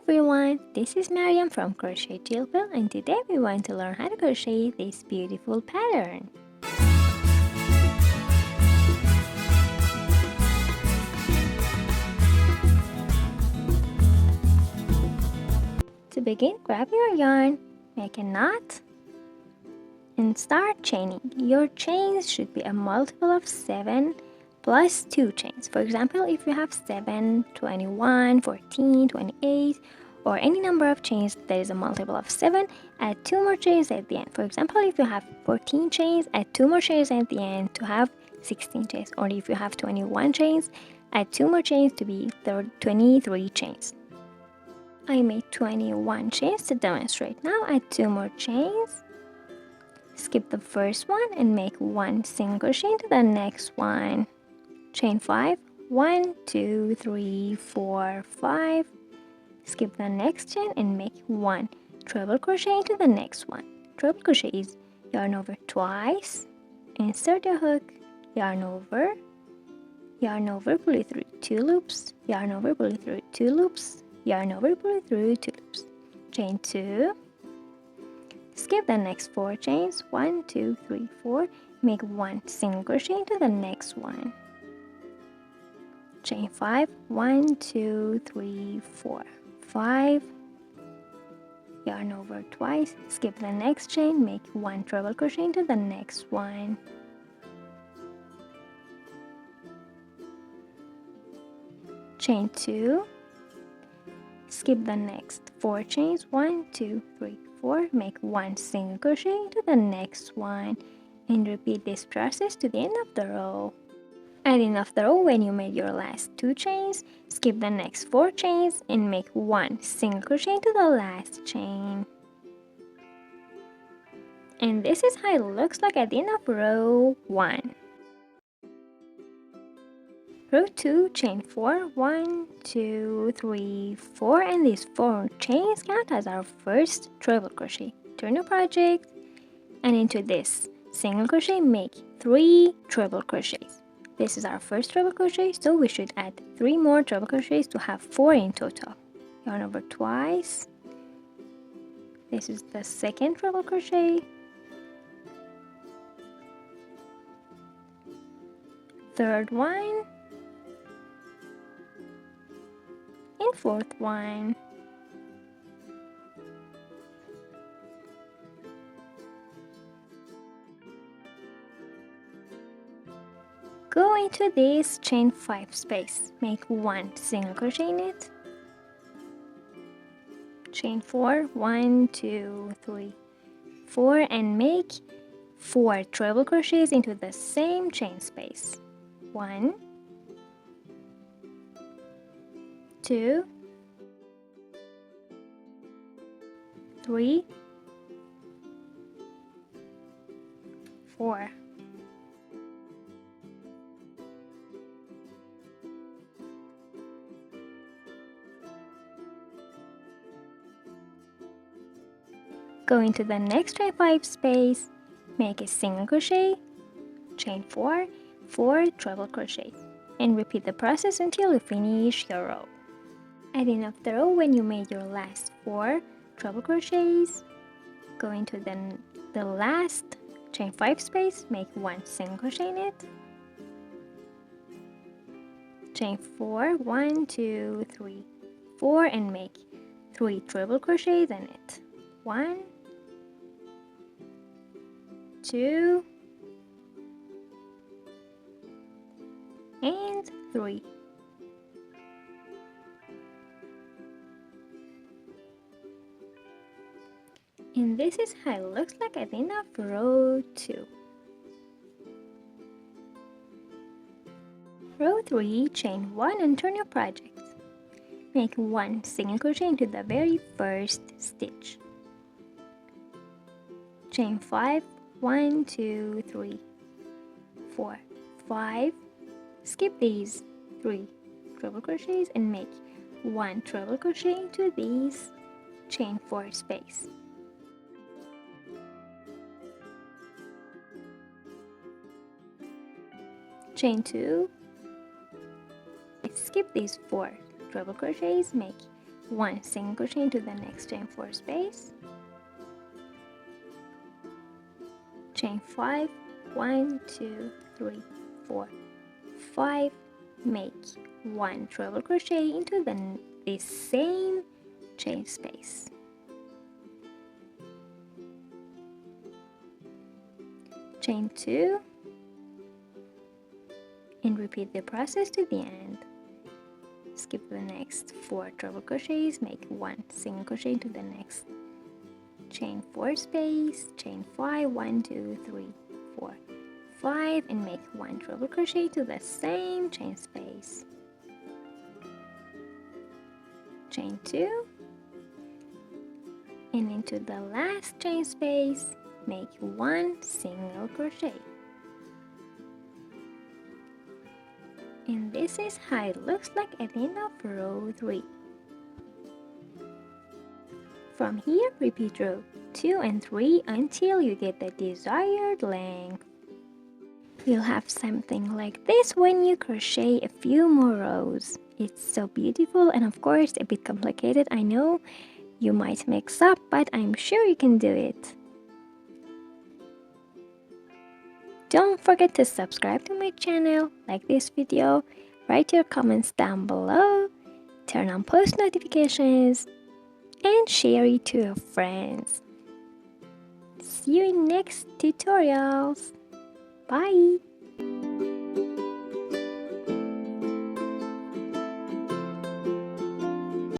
everyone, this is Maryam from Crochet Pattern, and today we want to learn how to crochet this beautiful pattern. To begin, grab your yarn, make a knot, and start chaining. Your chains should be a multiple of 7 plus 2 chains. For example, if you have 7, 21, 14, 28, or any number of chains that is a multiple of 7, add 2 more chains at the end. For example, if you have 14 chains, add 2 more chains at the end to have 16 chains. Or if you have 21 chains, add 2 more chains to be 23 chains. I made 21 chains to demonstrate. Now add 2 more chains. Skip the first one and make 1 single crochet into the next one. Chain 5, 1, 2, 3, 4, 5. Skip the next chain and make 1 treble crochet into the next one. Treble crochet is yarn over twice, insert a hook, yarn over, pull it through 2 loops, yarn over, pull it through 2 loops, yarn over, pull it through 2 loops. Chain 2. Skip the next 4 chains, 1, 2, 3, 4. Make 1 single crochet into the next one. Chain 5, 1, 2, 3, 4, 5. Yarn over twice, skip the next chain, make 1 treble crochet into the next one. Chain 2. Skip the next 4 chains, 1, 2, 3, 4. Make 1 single crochet into the next one, and repeat this process to the end of the row. At the end of the row, when you made your last 2 chains, skip the next 4 chains and make 1 single crochet into the last chain. And this is how it looks like at the end of row 1. Row 2, chain 4, 1, 2, 3, 4, and these 4 chains count as our first treble crochet. Turn your project, and into this single crochet, make 3 treble crochets. This is our first treble crochet, so we should add 3 more treble crochets to have 4 in total. Yarn over twice. This is the second treble crochet. Third one. And fourth one. Go into this chain 5 space, make 1 single crochet in it, chain 4, 1, 2, 3, 4, and make 4 treble crochets into the same chain space. 1, 2, 3, 4. Go into the next chain 5 space, make a single crochet, chain 4, 4 treble crochets, and repeat the process until you finish your row. At the end of the row, when you made your last 4 treble crochets, go into the last chain 5 space, make 1 single crochet in it, chain 4, 1, 2, 3, 4, and make 3 treble crochets in it. 1, 2, and 3. And this is how it looks like at the end of row 2. Row 3, chain 1 and turn your project. Make 1 single crochet into the very first stitch. Chain 5, 1, 2, 3, 4, 5. Skip these 3 treble crochets and make 1 treble crochet into these chain 4 space. Chain 2. Skip these 4 treble crochets, make 1 single crochet into the next chain 4 space, chain 5, 1 2 3 4 5, make 1 treble crochet into the same chain space, chain 2, and repeat the process to the end. Skip the next 4 treble crochets, make 1 single crochet into the next chain 4 space, chain 5, 1 2 3 4 5, and make 1 treble crochet to the same chain space, chain 2, and into the last chain space make 1 single crochet. And this is how it looks like at the end of row 3. From here, repeat row 2 and 3 until you get the desired length. You'll have something like this when you crochet a few more rows. It's so beautiful and of course a bit complicated. I know you might mix up, but I'm sure you can do it. Don't forget to subscribe to my channel, like this video, write your comments down below, turn on post notifications, and share it to your friends. See you in next tutorials. Bye!